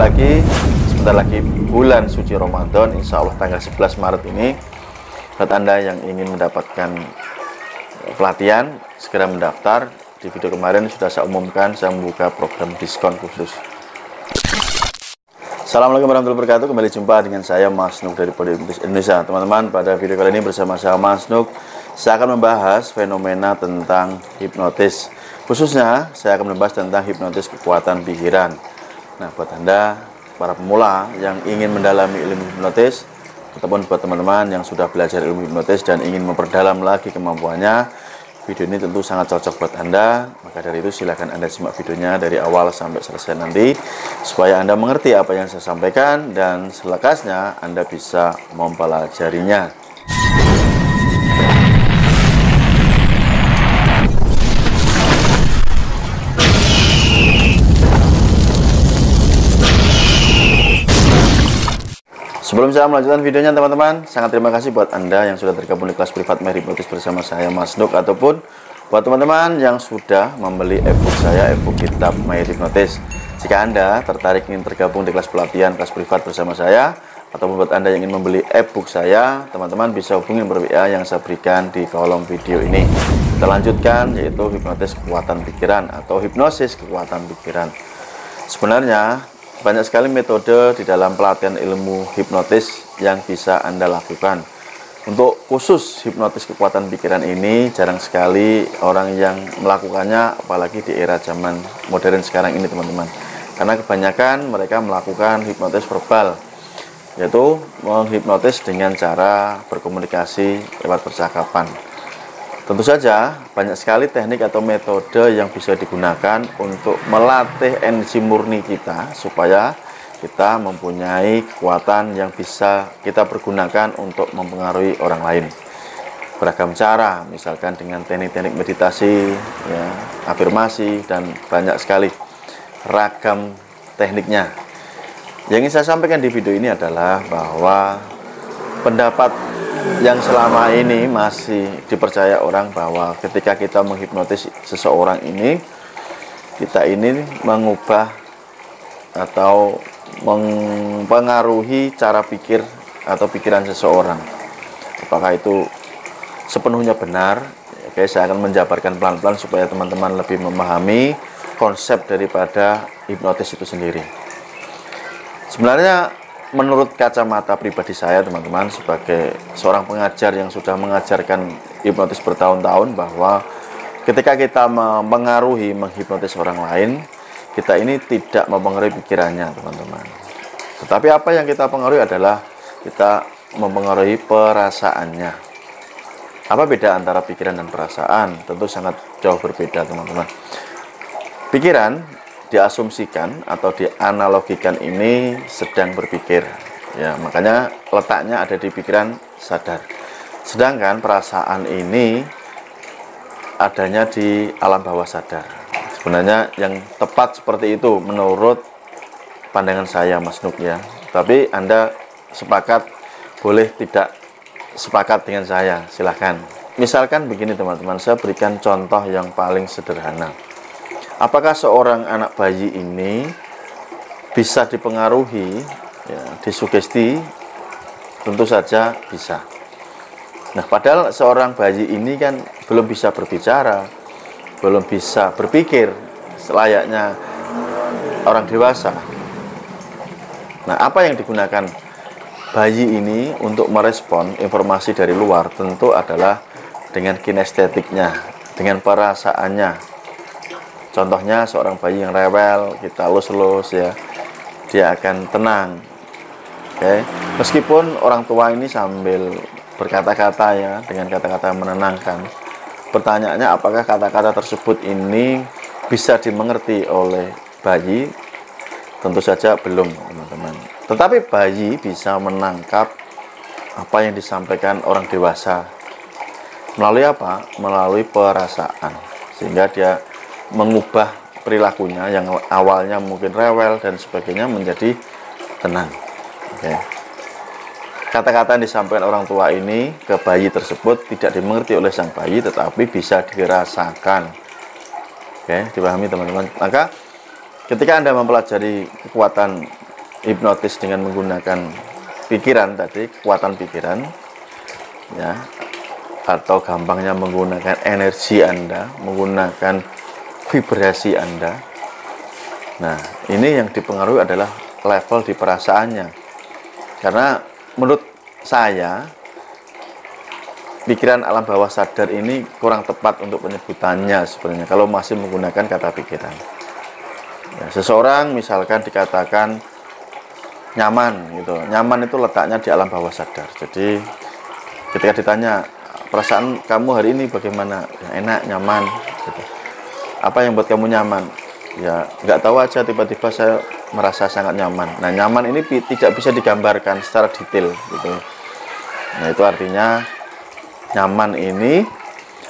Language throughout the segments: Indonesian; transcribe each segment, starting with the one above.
lagi, sebentar lagi bulan suci Ramadan, insya Allah tanggal 11 Maret ini. Buat Anda yang ingin mendapatkan pelatihan, segera mendaftar. Di video kemarin sudah saya umumkan, saya membuka program diskon khusus. Assalamualaikum warahmatullahi wabarakatuh. Kembali jumpa dengan saya Mas Nuk dari Body Hipnotis Indonesia. Teman-teman, pada video kali ini bersama saya Mas Nuk, saya akan membahas fenomena tentang hipnotis. Khususnya saya akan membahas tentang hipnotis kekuatan pikiran. Nah, buat Anda para pemula yang ingin mendalami ilmu hipnotis, ataupun buat teman-teman yang sudah belajar ilmu hipnotis dan ingin memperdalam lagi kemampuannya, video ini tentu sangat cocok buat Anda. Maka dari itu silahkan Anda simak videonya dari awal sampai selesai nanti, supaya Anda mengerti apa yang saya sampaikan dan selekasnya Anda bisa mempelajarinya. Sebelum saya melanjutkan videonya, teman-teman, sangat terima kasih buat Anda yang sudah tergabung di kelas privat My Hipnotis bersama saya Mas Nuk, ataupun buat teman-teman yang sudah membeli ebook saya, ebook kitab My Hipnotis. Jika Anda tertarik ingin tergabung di kelas pelatihan, kelas privat bersama saya, ataupun buat Anda yang ingin membeli ebook saya, teman-teman bisa hubungi nomor WA yang saya berikan di kolom video ini. Kita lanjutkan, yaitu hipnotis kekuatan pikiran atau hipnosis kekuatan pikiran. Sebenarnya banyak sekali metode di dalam pelatihan ilmu hipnotis yang bisa Anda lakukan. Untuk khusus hipnotis kekuatan pikiran ini jarang sekali orang yang melakukannya, apalagi di era zaman modern sekarang ini, teman-teman. Karena kebanyakan mereka melakukan hipnotis verbal, yaitu menghipnotis dengan cara berkomunikasi lewat percakapan. Tentu saja banyak sekali teknik atau metode yang bisa digunakan untuk melatih energi murni kita supaya kita mempunyai kekuatan yang bisa kita pergunakan untuk mempengaruhi orang lain. Beragam cara, misalkan dengan teknik-teknik meditasi, ya, afirmasi, dan banyak sekali ragam tekniknya. Yang ingin saya sampaikan di video ini adalah bahwa pendapat yang selama ini masih dipercaya orang bahwa ketika kita menghipnotis seseorang ini, kita ini mengubah atau mempengaruhi cara pikir atau pikiran seseorang. Apakah itu sepenuhnya benar? Oke, saya akan menjabarkan pelan-pelan supaya teman-teman lebih memahami konsep daripada hipnotis itu sendiri. Sebenarnya menurut kacamata pribadi saya, teman-teman, sebagai seorang pengajar yang sudah mengajarkan hipnotis bertahun-tahun, bahwa ketika kita mempengaruhi, menghipnotis orang lain, kita ini tidak mempengaruhi pikirannya, teman-teman. Tetapi apa yang kita pengaruhi adalah kita mempengaruhi perasaannya. Apa beda antara pikiran dan perasaan? Tentu sangat jauh berbeda, teman-teman. Pikiran diasumsikan atau dianalogikan ini sedang berpikir, ya, makanya letaknya ada di pikiran sadar. Sedangkan perasaan ini adanya di alam bawah sadar. Sebenarnya yang tepat seperti itu menurut pandangan saya, Mas Nuk, ya. Tapi Anda sepakat, boleh tidak sepakat dengan saya, silahkan. Misalkan begini, teman-teman, saya berikan contoh yang paling sederhana. Apakah seorang anak bayi ini bisa dipengaruhi, ya, disugesti? Tentu saja bisa. Nah, padahal seorang bayi ini kan belum bisa berbicara, belum bisa berpikir selayaknya orang dewasa. Nah, apa yang digunakan bayi ini untuk merespon informasi dari luar? Tentu adalah dengan kinestetiknya, dengan perasaannya. Contohnya seorang bayi yang rewel, kita elus-elus, ya, dia akan tenang. Oke. Meskipun orang tua ini sambil berkata-kata, ya, dengan kata-kata menenangkan. Pertanyaannya, apakah kata-kata tersebut ini bisa dimengerti oleh bayi? Tentu saja belum, teman-teman. Tetapi bayi bisa menangkap apa yang disampaikan orang dewasa. Melalui apa? Melalui perasaan. Sehingga dia mengubah perilakunya yang awalnya mungkin rewel dan sebagainya menjadi tenang. Oke. Kata-kata yang disampaikan orang tua ini ke bayi tersebut tidak dimengerti oleh sang bayi, tetapi bisa dirasakan. Oke, dipahami, teman-teman. Maka ketika Anda mempelajari kekuatan hipnotis dengan menggunakan pikiran tadi, kekuatan pikiran, ya, atau gampangnya menggunakan energi Anda, menggunakan vibrasi Anda. Nah, ini yang dipengaruhi adalah level di perasaannya. Karena menurut saya, pikiran alam bawah sadar ini kurang tepat untuk penyebutannya sebenarnya kalau masih menggunakan kata pikiran. Ya, seseorang misalkan dikatakan nyaman gitu. Nyaman itu letaknya di alam bawah sadar. Jadi ketika ditanya perasaan kamu hari ini bagaimana? Ya, enak, nyaman gitu. Apa yang buat kamu nyaman? Ya nggak tahu aja, tiba-tiba saya merasa sangat nyaman. Nah, nyaman ini tidak bisa digambarkan secara detail gitu. Nah, itu artinya nyaman ini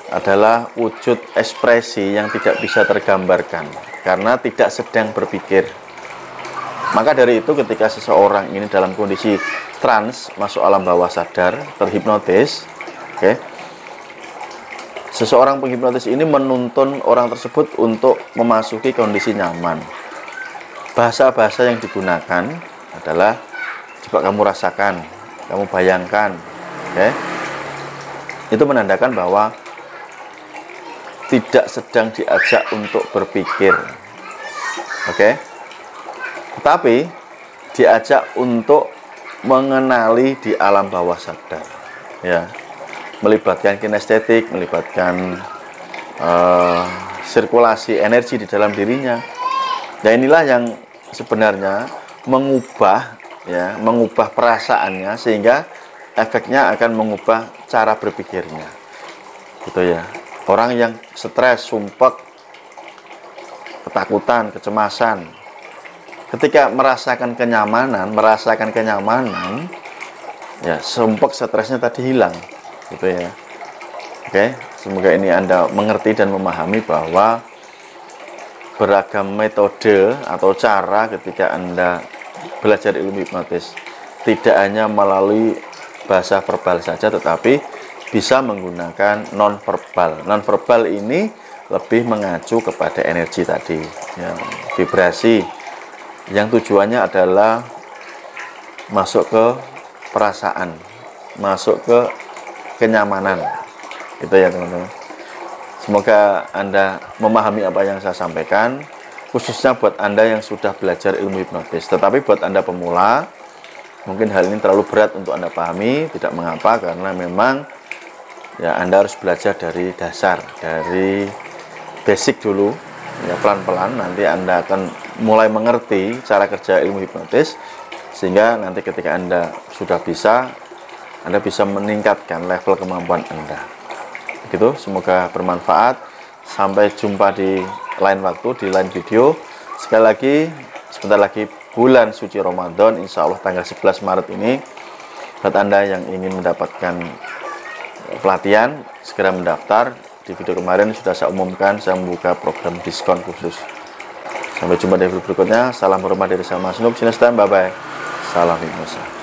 adalah wujud ekspresi yang tidak bisa tergambarkan karena tidak sedang berpikir. Maka dari itu ketika seseorang ini dalam kondisi trans, masuk alam bawah sadar, terhipnotis, oke, seseorang penghipnotis ini menuntun orang tersebut untuk memasuki kondisi nyaman. Bahasa-bahasa yang digunakan adalah coba kamu rasakan, kamu bayangkan, oke. Itu menandakan bahwa tidak sedang diajak untuk berpikir, oke. Tetapi diajak untuk mengenali di alam bawah sadar, ya, melibatkan kinestetik, melibatkan sirkulasi energi di dalam dirinya. Dan inilah yang sebenarnya mengubah, ya, mengubah perasaannya sehingga efeknya akan mengubah cara berpikirnya, gitu ya. Orang yang stres, sumpek, ketakutan, kecemasan, ketika merasakan kenyamanan, ya, sumpek, stresnya tadi hilang, gitu ya. Oke, semoga ini Anda mengerti dan memahami bahwa beragam metode atau cara ketika Anda belajar ilmu hipnotis tidak hanya melalui bahasa verbal saja, tetapi bisa menggunakan non-verbal. Non-verbal ini lebih mengacu kepada energi tadi, ya, vibrasi, yang tujuannya adalah masuk ke perasaan, masuk ke kenyamanan, gitu ya teman-teman. Semoga Anda memahami apa yang saya sampaikan, khususnya buat Anda yang sudah belajar ilmu hipnotis. Tetapi buat Anda pemula, mungkin hal ini terlalu berat untuk Anda pahami. Tidak mengapa, karena memang ya Anda harus belajar dari dasar, dari basic dulu, ya, pelan-pelan nanti Anda akan mulai mengerti cara kerja ilmu hipnotis, sehingga nanti ketika Anda sudah bisa, Anda bisa meningkatkan level kemampuan Anda. Begitu, semoga bermanfaat. Sampai jumpa di lain waktu, di lain video. Sekali lagi, sebentar lagi bulan suci Ramadan, insya Allah tanggal 11 Maret ini. Buat Anda yang ingin mendapatkan pelatihan, segera mendaftar. Di video kemarin sudah saya umumkan, saya membuka program diskon khusus. Sampai jumpa di video berikutnya. Salam hormat dari saya, Mas Nub. Bye bye. Salam hipnosa.